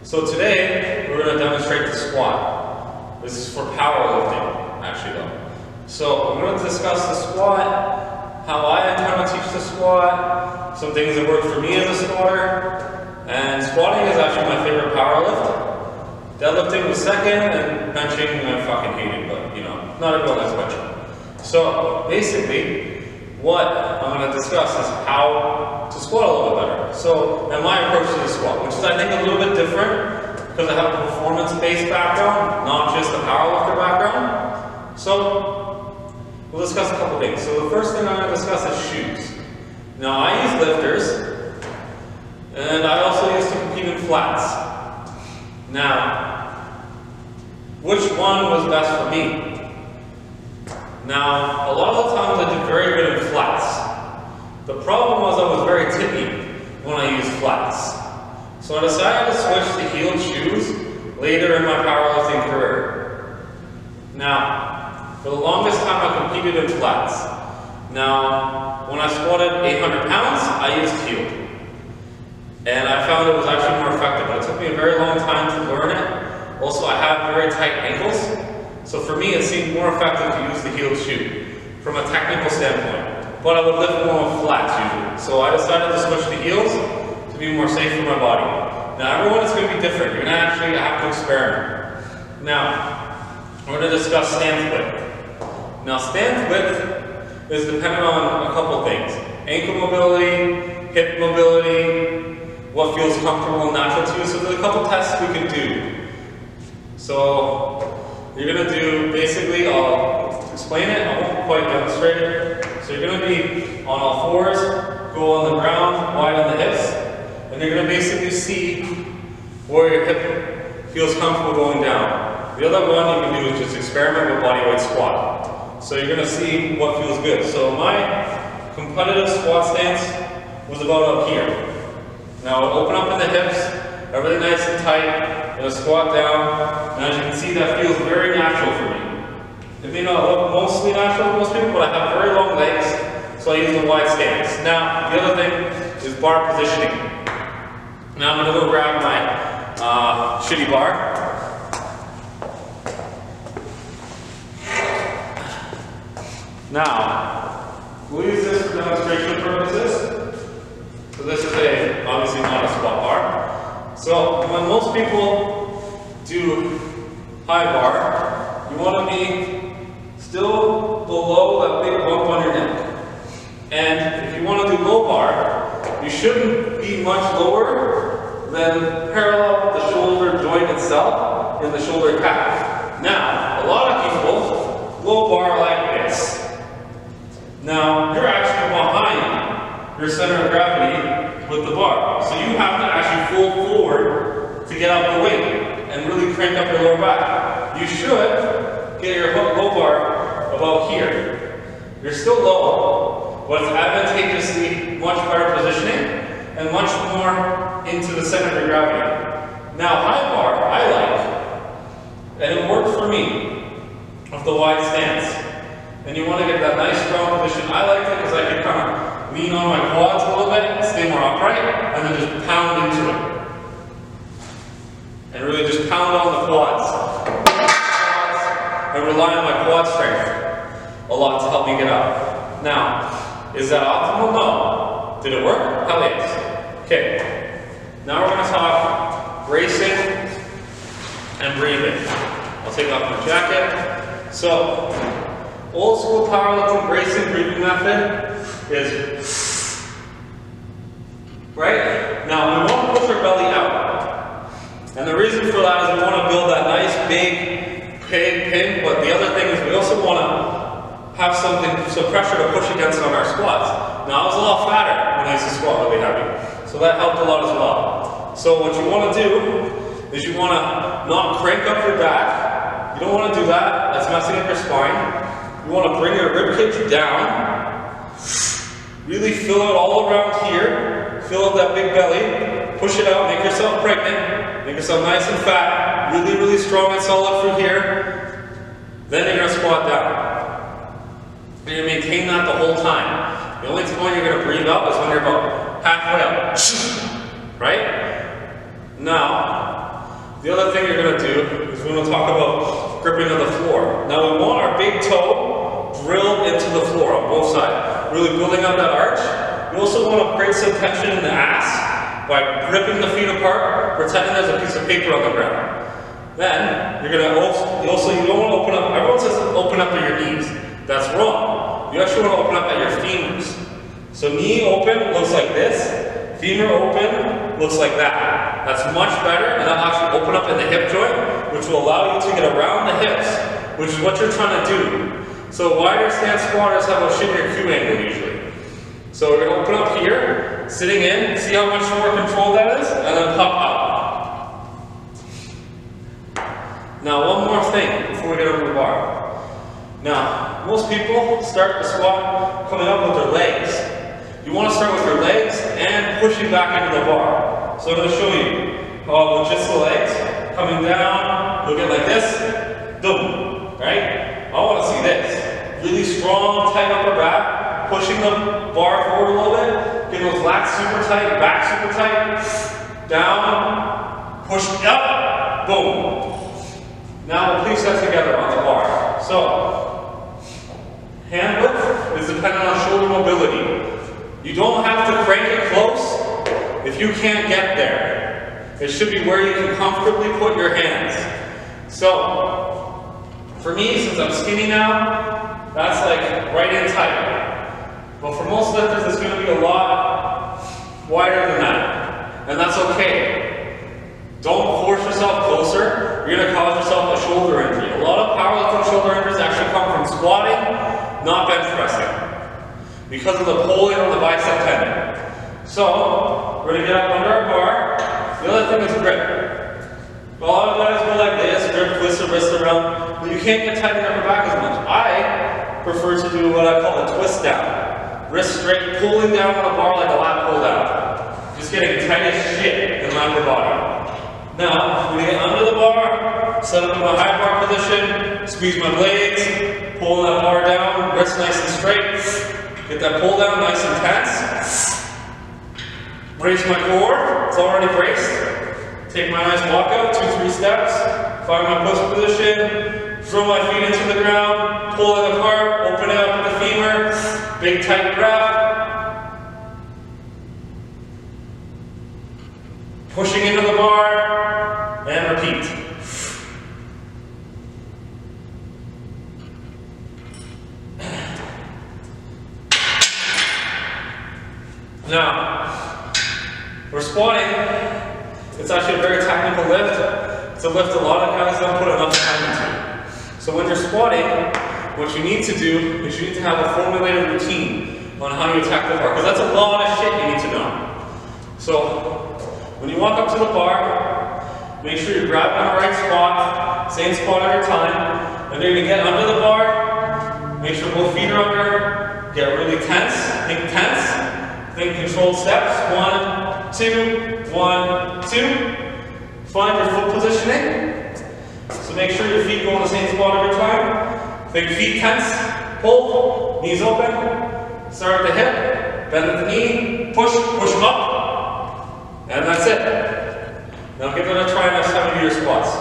So today, we're going to demonstrate the squat. This is for powerlifting, actually though. So I'm going to discuss the squat, how I kind of teach the squat, some things that work for me as a squatter, and squatting is actually my favorite power lift. Deadlifting was second, and benching I fucking hated, but you know, not everyone likes benching. So basically, what I'm going to discuss is how to squat a little bit better. So, and my approach to the squat, which is I think a little bit different because I have a performance-based background, not just a powerlifter background. So, we'll discuss a couple things. So the first thing I'm going to discuss is shoes. Now I use lifters, and I also used to compete in flats. Now, which one was best for me? Now, a lot of the times I did very good in flats. The problem was I was very tippy when I used flats. So I decided to switch to heeled shoes later in my powerlifting career. Now, for the longest time I competed in flats. Now, when I squatted 800 pounds, I used heeled. And I found it was actually more effective, but it took me a very long time to learn it. Also, I have very tight ankles. So for me, it seemed more effective to use the heeled shoe from a technical standpoint. But I would lift more with flats usually. So I decided to switch to heels to be more safe for my body. Now everyone is going to be different. You're going to actually have to experiment. Now, we're going to discuss stance width. Now stance width is dependent on a couple things. Ankle mobility, hip mobility, what feels comfortable and natural to you. So there's a couple tests we can do. So you're going to do, basically, I'll explain it, I won't quite demonstrate it. So you're going to be on all fours, go on the ground, wide on the hips, and you're going to basically see where your hip feels comfortable going down. The other one you can do is just experiment with bodyweight squat. So you're going to see what feels good. So my competitive squat stance was about up here. Now I'll open up in the hips, everything nice and tight. Gonna squat down, and as you can see, that feels very natural for me. It may not look mostly natural to most people, but I have very long legs, so I use the wide stance. Now, the other thing is bar positioning. Now I'm gonna go grab my shitty bar. Now, we'll use this for demonstration purposes. So this is obviously not a squat bar. So when most people do high bar, you want to be still below that big bump on your neck. And if you want to do low bar, you shouldn't be much lower than parallel with the shoulder joint itself in the shoulder calf. Now, a lot of people low bar like this. Now, you're actually behind your center of gravity with the bar. So you have to actually fold forward to get out the weight and really crank up your lower back. You should get your low bar about here. You're still low, but it's advantageously much better positioning and much more into the center of your gravity. Now high bar, I like, and it worked for me with the wide stance. And you want to get that nice strong position. I liked it because I could kind of lean on my quads a little bit, stay more upright, and then just pound into it. And really just pound on the quads. And rely on my quad strength a lot to help me get up. Now, is that optimal? No. Did it work? Hell yes. Okay. Now we're going to talk bracing and breathing. I'll take off my jacket. So, old school powerlifting bracing breathing method is, right? Now we want to push our belly out. And the reason for that is we want to build that nice big pin, but the other thing is we also want to have some pressure to push against on our squats. Now I was a lot fatter when I used to squat really heavy, so that helped a lot as well. So what you want to do is you want to not crank up your back. You don't want to do that, that's messing up your spine. You want to bring your ribcage down, really fill it all around here, fill up that big belly, push it out, make yourself pregnant, make yourself nice and fat, really, really strong and solid through here. Then you're going to squat down. And you maintain that the whole time. The only time you're going to breathe up is when you're about halfway up. Right? Now, The other thing you're going to do is we're going to talk about gripping on the floor. Now we want our big toe drilled into the floor on both sides, really building up that arch. You also want to create some tension in the ass by gripping the feet apart, pretending there's a piece of paper on the ground. Then you're going to also you don't want to open up. Everyone says open up at your knees. That's wrong. You actually want to open up at your femurs. So knee open looks like this. Femur open looks like that. That's much better, and that'll actually open up in the hip joint, which will allow you to get around the hips, which is what you're trying to do. So wider stance squatters have a shin your Q angle usually. So we're going to open up here, sitting in, see how much more control that is, and then pop out. Now one more thing before we get over the bar. Now, most people start the squat coming up with their legs. You want to start with your legs and pushing back into the bar. So I'm going to show you with just the legs, coming down, looking like this, boom, right? I want to see this. Really strong, tight upper back, pushing the bar forward a little bit, getting those lats super tight, back super tight, down, push up, boom. Now we'll piece that together on the bar. So, hand width is dependent on shoulder mobility. You don't have to crank it close if you can't get there. It should be where you can comfortably put your hands. So, for me, since I'm skinny now, that's like right in tight. But for most lifters, it's going to be a lot wider than that. And that's okay. Don't force yourself closer. You're going to cause yourself a shoulder injury. A lot of powerlifting shoulder injuries actually come from squatting, not bench pressing, because of the pulling on the bicep tendon. So, we're going to get up under our bar. The other thing is grip. A lot of guys go like this, grip, twist the wrist around, but you can't get tight in your upper back as much. I prefer to do what I call a twist down. Wrist straight, pulling down on a bar like a lat pull down. Just getting tight as shit in my upper body. Now, I'm going to get under the bar, set up in a high bar position, squeeze my blades, pull that bar down, wrist nice and straight. Get that pull down nice and tense. Brace my core, it's already braced. Take my nice walkout, 2-3 steps. Find my push position, throw my feet into the ground, pull it apart, open it up with the femur, big tight breath. Pushing into the bar, and repeat. Now, for squatting, it's actually a very technical lift. It's a lift a lot of guys don't put enough time into. So when you're squatting, what you need to do is you need to have a formulated routine on how you attack the bar, because that's a lot of shit you need to know. So, when you walk up to the bar, make sure you're grabbing the right spot, same spot every time, and you're going to get under the bar, make sure both feet are under, get really tense, think controlled steps, 1, 2, 1, 2, find your foot positioning, so make sure your feet go in the same spot every time, think feet tense, pull, knees open, start at the hip, bend at the knee, push them up, and that's it. Now give it a try next time you do your squats.